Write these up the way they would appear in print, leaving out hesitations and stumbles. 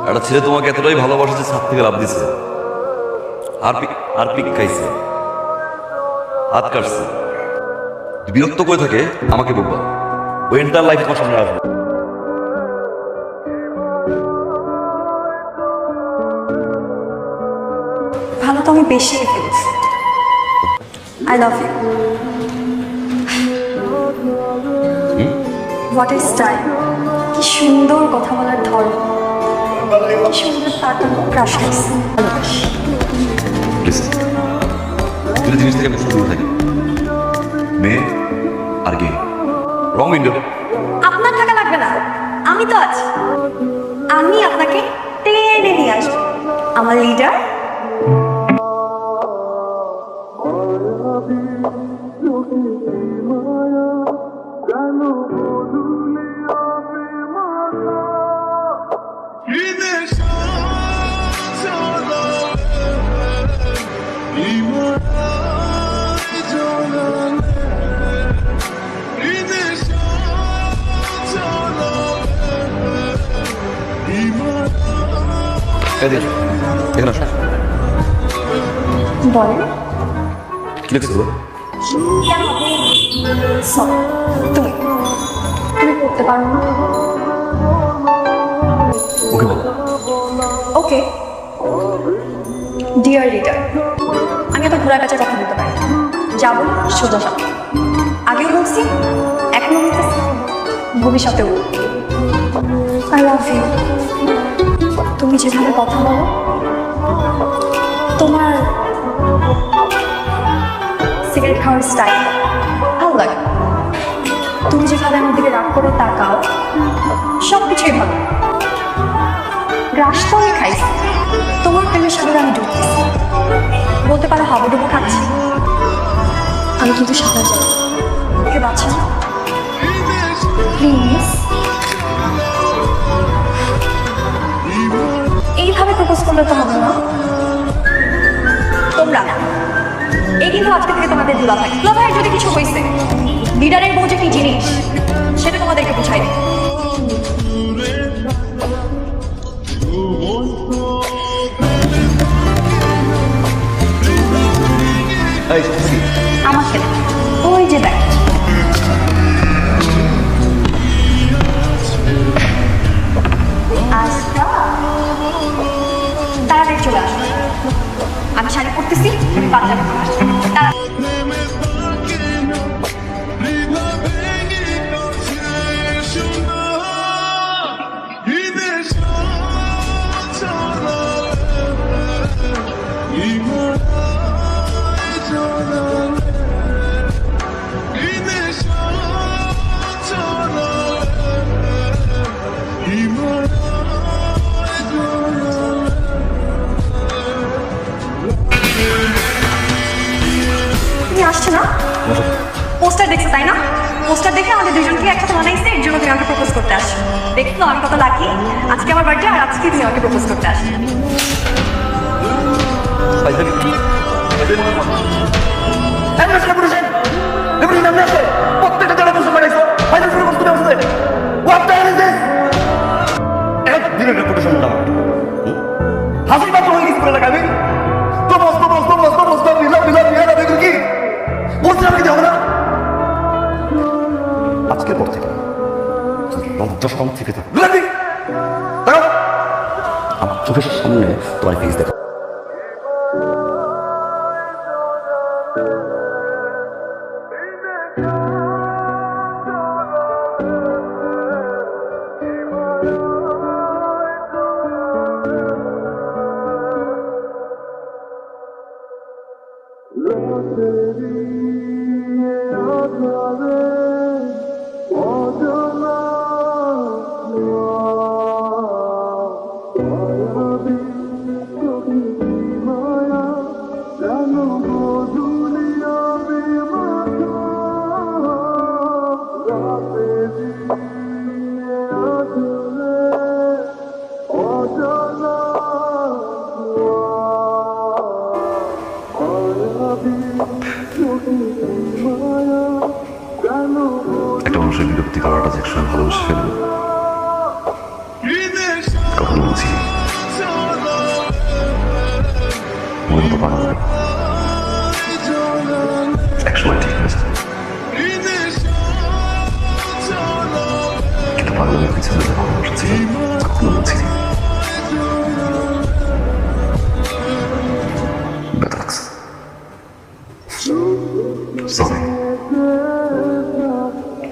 একটা ছেলে তোমাকে এতটাই ভালোবাসে যে ছাদ থেকে লাভ দিছে, আর পিক খাইছে, হাত কাটছে। বিরক্ত করে থাকে আমাকে বলবা, ওই এন্টার লাইফ তোমার সামনে আসবে। ভালো তো আমি বেশি ফেলছি। I love you. What is time. কি সুন্দর কথা বলার ধরন, কি সুন্দর তার ক্রাশ খাইছে। দুটো জিনিস থেকে বেশি দূরে থাকি, মেয়ে আর গে। রং উইন্ডো। আপনার টাকা লাগবে না, আমি তো আছি। আমি আপনাকে টেনে নিয়ে আসবো। আমার লিডার এখানে আসো। বলেন। কি লিখছো? তুমি তুমি করতে পারো না। ওকে বলো। ওকে ডিয়ার লিডার, আমি এত ঘোরা কাছে কথা বলতে পারি, যাবো সোজা সাথে। আগেও বলছি, এখনো বলতেছি, ভবিষ্যতেও। I love you. তুমি যেভাবে কথা বলো, তোমার সিগারেট খাওয়ার স্টাইল ভালো লাগে। তুমি যেভাবে আমার দিকে রাগ করে তাকাও, সব কিছুই ভালো। গ্রাস তো আমি খাইছি, তোমার প্রেমের সাগরে আমি ডুবতেছি। বলতে পারো হাবুডুবু খাচ্ছি, আমি কিন্তু সাঁতার যাই। ওকে বাচ্চা প্লিজ। এইভাবে প্রপোজ করলে তো হবে না। তোমরা এই কিন্তু আজকে থেকে তোমাদের দুলাভাই যদি কিছু হয়েছে, লিডারের বউ যে কি জিনিস সেটা তোমাদেরকে বুঝাই দিই। আমার ছেলে ওই যে দেখ, আচ্ছা তাড়াতাড়ি চলে আসো। আমি শাড়ি পরতেছি, তুমি পাঞ্জাবি পরে আসো। তুমি আসছো না? পোস্টার দেখছো তাই না? পোস্টার দেখে আমাদের দুজনকে একসাথে বানাইছে, এর জন্য তুমি আমাকে প্রপোজ করতে আসছো। দেখছো আমি কত লাকি, আজকে আমার বার্থডে আর আজকে তুমি আমাকে প্রপোজ করতে আসছো। আজকের পর থেকে লজ্জা শরম থেকে থাকে, আমার চোখের সামনে তোমার ফেস দেখা। একটা মানুষের বিরক্তি করাটা যে একসময় ভালোবেসে ফেলবে। ছিল মনে মতো পাগল নেই। একসময় ঠিক হয়ে যাবে, কিন্তু পাগলের পিছনে যে ভালোবাসা ছিল কখনো বুঝিনি। ব্যথা লাগছে। Sorry.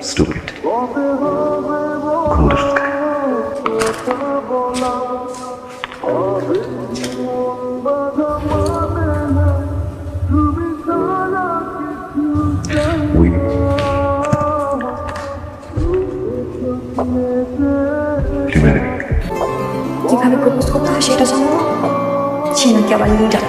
Stupid. ঘুমোতে শুনতে We remaining. কিভাবে প্রপোজ করতে হয় সেটা জানো, সে নাকি আবার লিডার।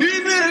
Yine